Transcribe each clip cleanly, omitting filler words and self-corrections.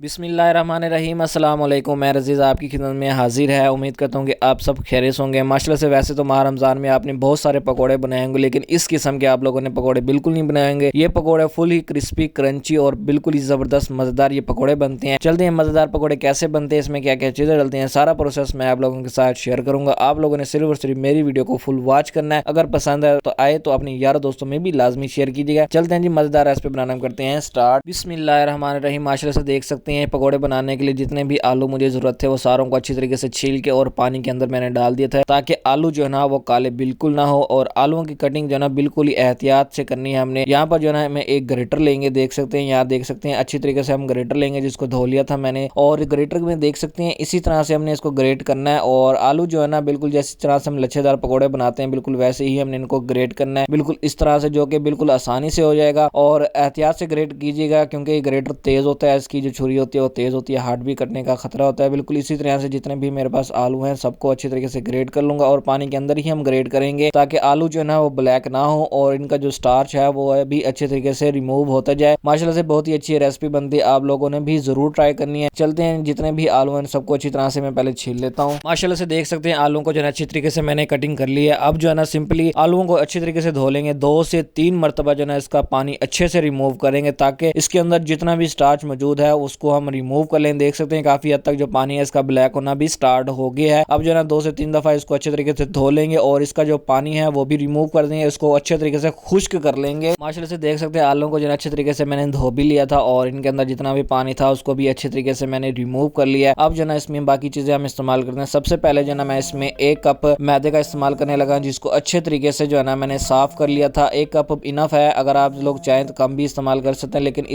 बिस्मिल्लाहिर्रहमानिर्रहीम अस्सलाम वालेकुम। मैं रज़ीज़ आपकी खिदमत में हाजिर है। उम्मीद करता हूँ कि आप सब खैरियत होंगे। माशाल्लाह से वैसे तो माह रमज़ान में आपने बहुत सारे पकोड़े बनाए होंगे, लेकिन इस किस्म के आप लोगों ने पकोड़े बिल्कुल नहीं बनाए होंगे। ये पकोड़े फुल ही क्रिस्पी, क्रंची और बिल्कुल ही ज़बरदस्त मज़ेदार ये पकोड़े बनते हैं। चलते हैं मज़ेदार पकोड़े कैसे बनते हैं, इसमें क्या क्या चीज़ें डलती हैं, सारा प्रोसेस मैं आप लोगों के साथ शेयर करूँगा। आप लोगों ने सिर्फ और सिर्फ मेरी वीडियो को फुल वॉच करना है। अगर पसंद आए तो अपने यारों दोस्तों में भी लाजमी शेयर कीजिएगा। चलते हैं जी मज़ेदार रेसिपी बनाना करते हैं स्टार्ट। बिस्मिल्लाहिर्रहमानिर्रहीम। माशाल्लाह से देख सकते हैं पकोड़े बनाने के लिए जितने भी आलू मुझे जरूरत थे वो सारों को अच्छी तरीके से छील के और पानी के अंदर मैंने डाल दिया था, ताकि आलू जो है ना वो काले बिल्कुल ना हो। और आलूओं की कटिंग जो है ना बिल्कुल ही एहतियात से करनी है हमने। यहाँ पर जो है ना हमें एक ग्रेटर लेंगे, देख सकते हैं यहाँ देख सकते हैं अच्छी तरीके से हम ग्रेटर लेंगे, जिसको धो लिया था मैंने। और ग्रेटर में देख सकते हैं इसी तरह से हमने इसको ग्रेट करना है। और आलू जो है ना बिल्कुल जैसी तरह से हम लच्छेदार पकौड़े बनाते हैं बिल्कुल वैसे ही हमने इनको ग्रेट करना है, बिल्कुल इस तरह से, जो कि बिल्कुल आसानी से हो जाएगा। और एहतियात से ग्रेट कीजिएगा क्योंकि ग्रेटर तेज होता है, इसकी जो छुरी होती है वो तेज होती है, हाथ भी कटने का खतरा होता है। बिल्कुल इसी तरह से जितने भी मेरे पास आलू हैं सबको अच्छी तरीके से ग्रेट कर लूंगा और पानी के अंदर ही हम ग्रेट करेंगे, ताकि आलू जो है ना वो ब्लैक ना हो और इनका जो स्टार्च है वो भी अच्छे तरीके से रिमूव होता जाए। माशाल्लाह से बहुत ही अच्छी रेसिपी बनती है, आप लोगों ने भी जरूर ट्राई करनी है। चलते हैं जितने भी आलू हैं सबको अच्छी तरह से मैं पहले छील लेता हूँ। माशाल्लाह से देख सकते हैं आलू को जो है अच्छी तरीके से मैंने कटिंग कर ली है। अब जो है ना सिंपली आलूओं को अच्छी तरीके से धो लेंगे, 2 से 3 मरतबा जो है इसका पानी अच्छे से रिमूव करेंगे, ताकि इसके अंदर जितना भी स्टार्च मौजूद है उसको हम रिमूव कर लें। देख सकते हैं काफी हद तक जो पानी है इसका ब्लैक होना भी स्टार्ट हो गया है। अब जो है ना 2 से 3 दफा इसको अच्छे तरीके से धो लेंगे और इसका जो पानी है वो भी रिमूव कर देंगे, इसको अच्छे तरीके से खुश्क कर लेंगे। माशाल्लाह से देख सकते हैं आलू को जो है अच्छे तरीके से मैंने धो भी लिया था और इनके अंदर जितना भी पानी था उसको भी अच्छे तरीके से मैंने रिमूव कर लिया है। अब जो है इसमें बाकी चीजें हम इस्तेमाल करते हैं। सबसे पहले जो है मैं इसमें 1 कप मैदे का इस्तेमाल करने लगा, जिसको अच्छे तरीके से जो है ना मैंने साफ कर लिया था। 1 कप इनफ है, अगर आप लोग चाहें तो कम भी इस्तेमाल कर सकते हैं, लेकिन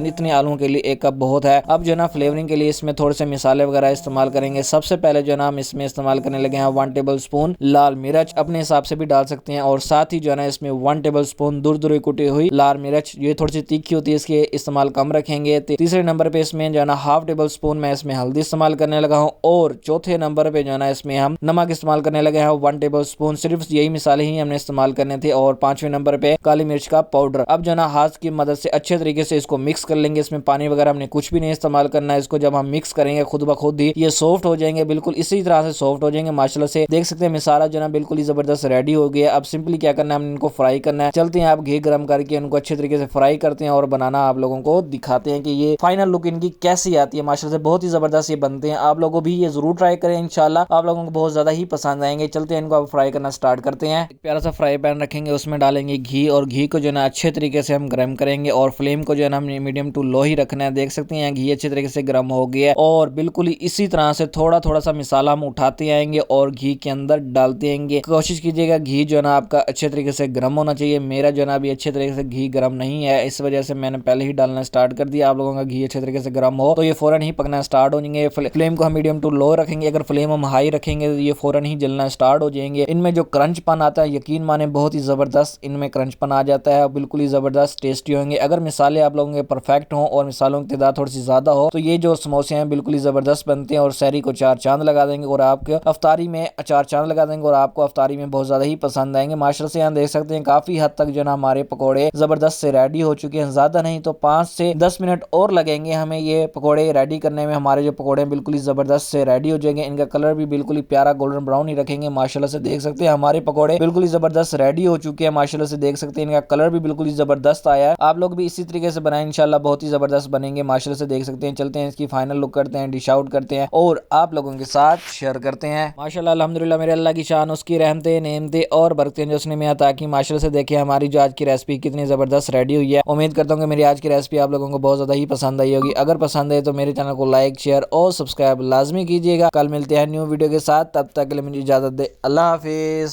इतने आलू के लिए 1 कप बहुत है। अब जो है ना फ्लेवरिंग के लिए इसमें थोड़े से मसाले वगैरह इस्तेमाल करेंगे। सबसे पहले जो है ना हम इसमें इस्तेमाल करने लगे हैं 1 टेबल स्पून लाल मिर्च, अपने हिसाब से भी डाल सकते हैं। और साथ ही जो है ना इसमें 1 टेबल स्पून दूर कुटी हुई लाल मिर्च, ये थोड़ी सी तीखी होती है, इसके इस्तेमाल कम रखेंगे। तीसरे नंबर पे इसमें जो है ना 1/2 टेबल स्पून मैं इसमें हल्दी इस्तेमाल करने लगा हूँ। और चौथे नंबर पे जो है ना इसमें हम नमक इस्तेमाल करने लगे हैं 1 टेबल स्पून। सिर्फ यही मिसाले ही हमने इस्तेमाल करने थे। और 5वें नंबर पे काली मिर्च का पाउडर। अब जो है ना हाथ की मदद से अच्छे तरीके से इसको मिक्स कर लेंगे। इसमें पानी वगैरह हमने कुछ भी नहीं इस्तेमाल करना है। इसको जब हम मिक्स करेंगे खुद ब खुद ही ये सॉफ्ट हो जाएंगे, बिल्कुल इसी तरह से सॉफ्ट हो जाएंगे। माशाल्लाह से देख सकते हैं मसाला जो है बिल्कुल ही जबरदस्त रेडी हो गया। अब सिंपली क्या करना है, हम इनको फ्राई करना है। चलते हैं आप घी गर्म करके इनको अच्छे तरीके से फ्राई करते हैं और बनाना आप लोगों को दिखाते हैं कि ये फाइनल लुक इनकी कैसी आती है। माशाल्लाह से बहुत ही जबरदस्त ये बनते हैं, आप लोगों भी ये जरूर ट्राई करें, इंशाल्लाह आप लोगों को बहुत ज्यादा ही पसंद आएंगे। चलते हैं इनको अब फ्राई करना स्टार्ट करते हैं। एक प्यारा सा फ्राई पैन रखेंगे, उसमें डालेंगे घी और घी को जो है अच्छे तरीके से हम गर्म करेंगे और फ्लेम को जो है ना मीडियम टू लो ही रखना है। देख सकते हैं घी अच्छे तरीके से गर्म हो गया है और बिल्कुल ही इसी तरह से थोड़ा थोड़ा सा मसाला हम उठाते आएंगे और घी के अंदर डालते आएंगे। कोशिश कीजिएगा घी जो है ना आपका अच्छे तरीके से गर्म होना चाहिए। मेरा जो है ना अभी अच्छे तरीके से घी गर्म नहीं है, इस वजह से मैंने पहले ही डालना स्टार्ट कर दिया। आप लोगों का घी अच्छे तरीके से गर्म हो तो ये फौरन ही पकना स्टार्ट हो जाएंगे। फ्लेम को हम मीडियम टू लो रखेंगे, अगर फ्लेम हम हाई रखेंगे तो ये फौरन ही जलना स्टार्ट हो जाएंगे। इनमें जो क्रंचपन आता है यकीन माने बहुत ही जबरदस्त इनमें क्रंचपन आ जाता है, बिल्कुल ही जबरदस्त टेस्टी होंगे। अगर मिसाले आप लोगों के परफेक्ट हो और मिसालों की तादाद थोड़ी सी ज्यादा हो तो ये जो समोसे हैं बिल्कुल ही जबरदस्त बनते हैं और सहरी को 4 चांद लगा देंगे और आपके अफ्तारी में 4 चांद लगा देंगे और आपको अफ्तारी में बहुत ज्यादा ही पसंद आएंगे। माशाल्लाह से यहाँ देख सकते हैं काफी हद तक जो ना हमारे पकोड़े जबरदस्त से रेडी हो चुके हैं। ज्यादा नहीं तो 5 से 10 मिनट और लगेंगे हमें ये पकोड़े रेडी करने में। हमारे जो पकोड़े बिल्कुल ही जबरदस्त से रेडी हो जाएंगे। इनका कलर भी बिल्कुल ही प्यारा गोल्डन ब्राउन ही रखेंगे। माशाल्लाह से देख सकते हैं हमारे पकोड़े बिल्कुल ही जबरदस्त रेडी हो चुके हैं। माशाल्लाह से देख सकते हैं इनका कलर भी बिल्कुल ही जबरदस्त आया है। आप लोग भी इसी तरीके से बनाएं, इंशाल्लाह बहुत ही जबरदस्त बनेंगे। माशाल्लाह से देख सकते हैं। चलते हैं इसकी फाइनल लुक करते हैं, डिश आउट करते हैं और आप लोगों के साथ शेयर करते हैं। माशाल्लाह अल्हम्दुलिल्लाह मेरे अल्लाह की शान, उसकी रहमतें नेमतें और बरकतें जो उसने में अता की। माशाल्लाह से देखिए हमारी जो आज की रेसिपी कितनी जबरदस्त रेडी हुई है। उम्मीद करता हूँ कि मेरी आज की रेसिपी आप लोगों को बहुत ज्यादा ही पसंद आई होगी। अगर पसंद है तो मेरे चैनल को लाइक शेयर और सब्सक्राइब लाजमी कीजिएगा। कल मिलते हैं न्यू वीडियो के साथ, तब तक के लिए मुझे इजाजत दे। अल्लाह हाफिज।